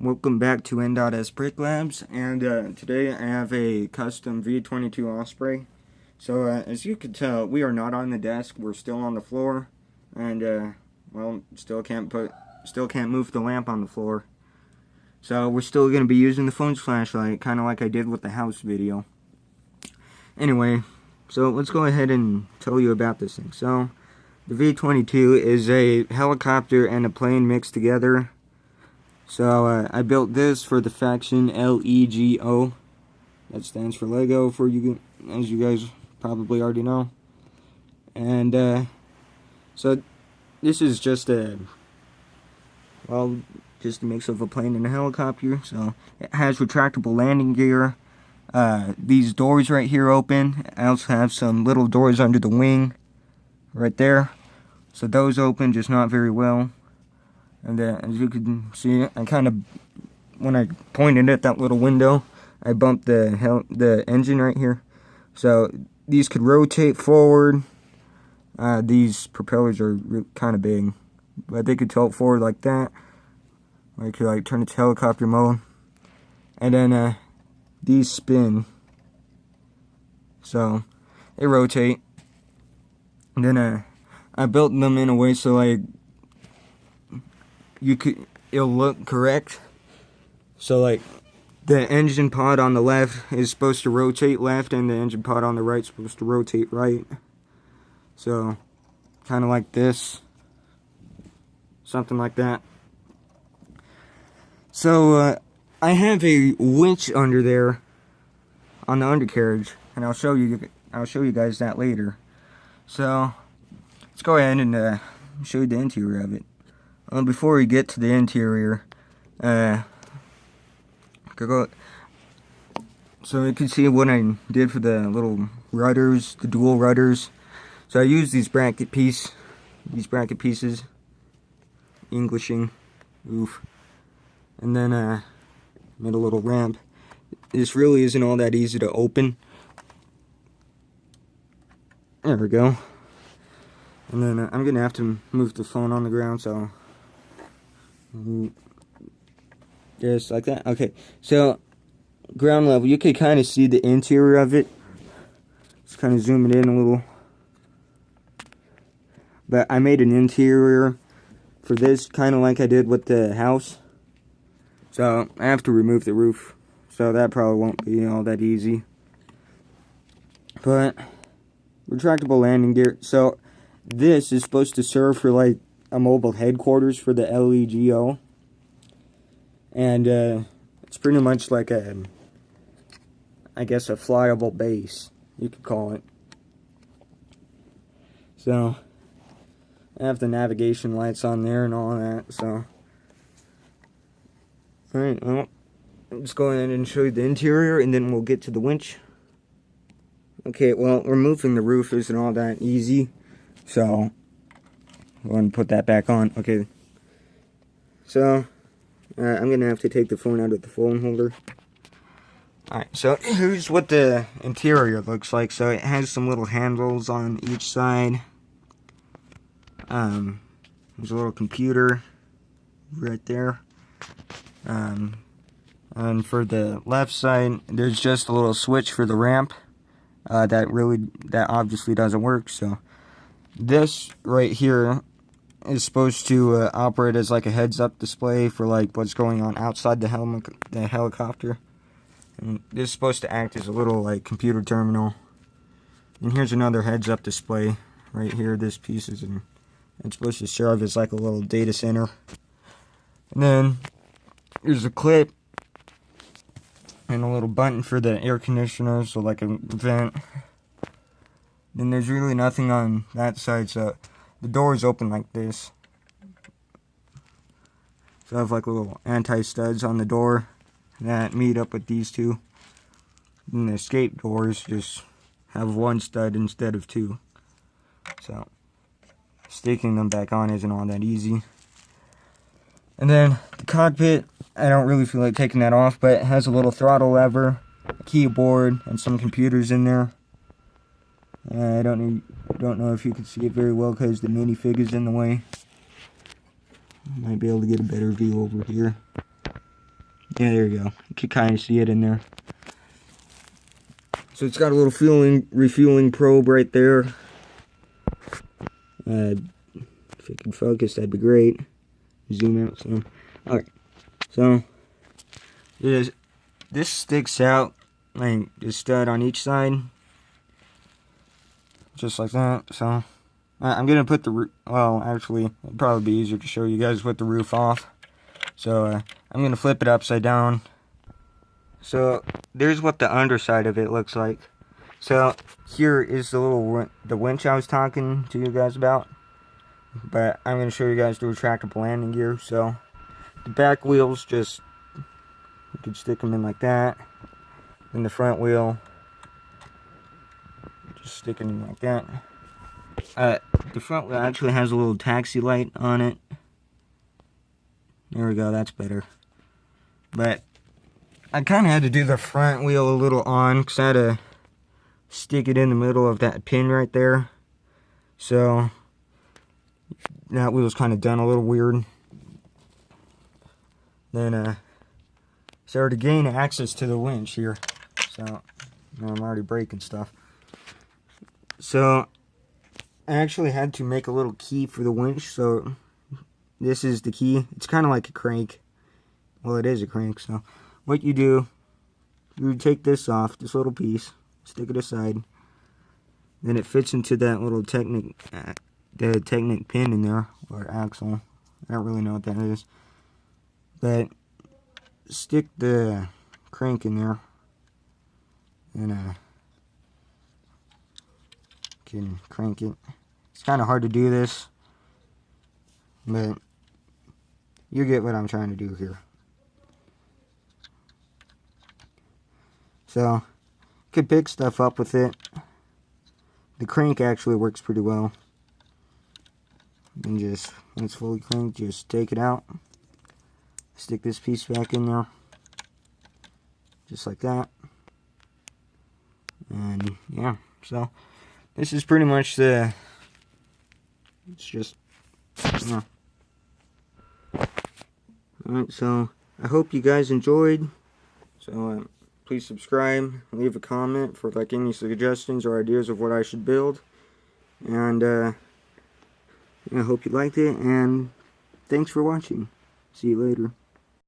Welcome back to Osprey Labs, and today I have a custom V22 Osprey. So as you can tell, we are not on the desk, we're still on the floor, and well, still can't move the lamp on the floor. So we're still going to be using the phone's flashlight, kind of like I did with the house video. Anyway, so let's go ahead and tell you about this thing. So the V22 is a helicopter and a plane mixed together. So I built this for the faction LEGO. That stands for Lego, for you, as you guys probably already know. And so this is just a mix of a plane and a helicopter. So it has retractable landing gear. These doors right here open. I also have some little doors under the wing right there. So those open, just not very well. And as you can see, I kind of, when I pointed at that little window, I bumped the engine right here. So these could rotate forward. These propellers are kind of big, but they could tilt forward like that. Or you could turn it to helicopter mode. And then these spin. So they rotate. And then I built them in a way so it'll look correct. So the engine pod on the left is supposed to rotate left, and the engine pod on the right is supposed to rotate right. So kind of like this, something like that. So I have a winch under there on the undercarriage, and I'll show you guys that later. So let's go ahead and show you the interior of it. Before we get to the interior, so you can see what I did for the little rudders, the dual rudders. So I used these bracket pieces, Englishing, oof, and then made a little ramp. This really isn't all that easy to open. There we go. And then I'm gonna have to move the phone on the ground, so. Just like that. Okay, so ground level, you can kind of see the interior of it. Just kind of zoom it in a little. But I made an interior for this, kind of like I did with the house. So I have to remove the roof, so that probably won't be all that easy. But retractable landing gear. So this is supposed to serve for a mobile headquarters for the LEGO, and it's pretty much like I guess a flyable base, you could call it. So I have the navigation lights on there and all that. So alright, well, let's go ahead and show you the interior, and then we'll get to the winch. Okay, well, removing the roof isn't all that easy, so go ahead and put that back on. Okay. So, I'm going to have to take the phone out of the phone holder. Alright, so here's what the interior looks like. So it has some little handles on each side. There's a little computer right there. And for the left side, there's just a little switch for the ramp. That obviously doesn't work. So this right here is supposed to operate as a heads-up display for what's going on outside the helicopter. And this is supposed to act as a little computer terminal. And here's another heads-up display right here. This piece is it's supposed to serve as a little data center. And then there's a clip and a little button for the air conditioner, so a vent. Then there's really nothing on that side, so the door is open like this. So I have little anti-studs on the door that meet up with these two. And the escape doors just have one stud instead of two. So sticking them back on isn't all that easy. And then the cockpit, I don't really feel like taking that off, but it has a little throttle lever, a keyboard, and some computers in there. I don't know if you can see it very well because the minifig is in the way. Might be able to get a better view over here. Yeah, there you go. You can kind of see it in there. So it's got a little refueling probe right there. If it can focus, that'd be great. Zoom out some. Alright, so this sticks out like the stud on each side, just like that. So I'm gonna put the well, actually, it'd probably be easier to show you guys with the roof off. So I'm gonna flip it upside down. So there's what the underside of it looks like. So here is the winch I was talking to you guys about. But I'm going to show you guys the retractable landing gear. So the back wheels, just you can stick them in like that. And the front wheel, just stick it in like that. The front wheel actually has a little taxi light on it. There we go, that's better. But I kind of had to do the front wheel a little on because I had to stick it in the middle of that pin right there. So that wheel's kind of done a little weird. Then, so to gain access to the winch here, so I'm already breaking stuff. So I actually had to make a little key for the winch. So this is the key. It's kind of like a crank. Well, it is a crank. So what you do, you take this off, this little piece, stick it aside. Then it fits into that little the Technic pin in there, or axle. I don't really know what that is. But stick the crank in there, and can crank it. It's kind of hard to do this, but you get what I'm trying to do here. So, you could pick stuff up with it. The crank actually works pretty well. And just, when it's fully cranked, just take it out. Stick this piece back in there. Just like that. And, yeah, so, this is pretty much it's just, yeah. Alright, so, I hope you guys enjoyed. So, please subscribe, leave a comment for like any suggestions or ideas of what I should build. And, I hope you liked it, and thanks for watching. See you later.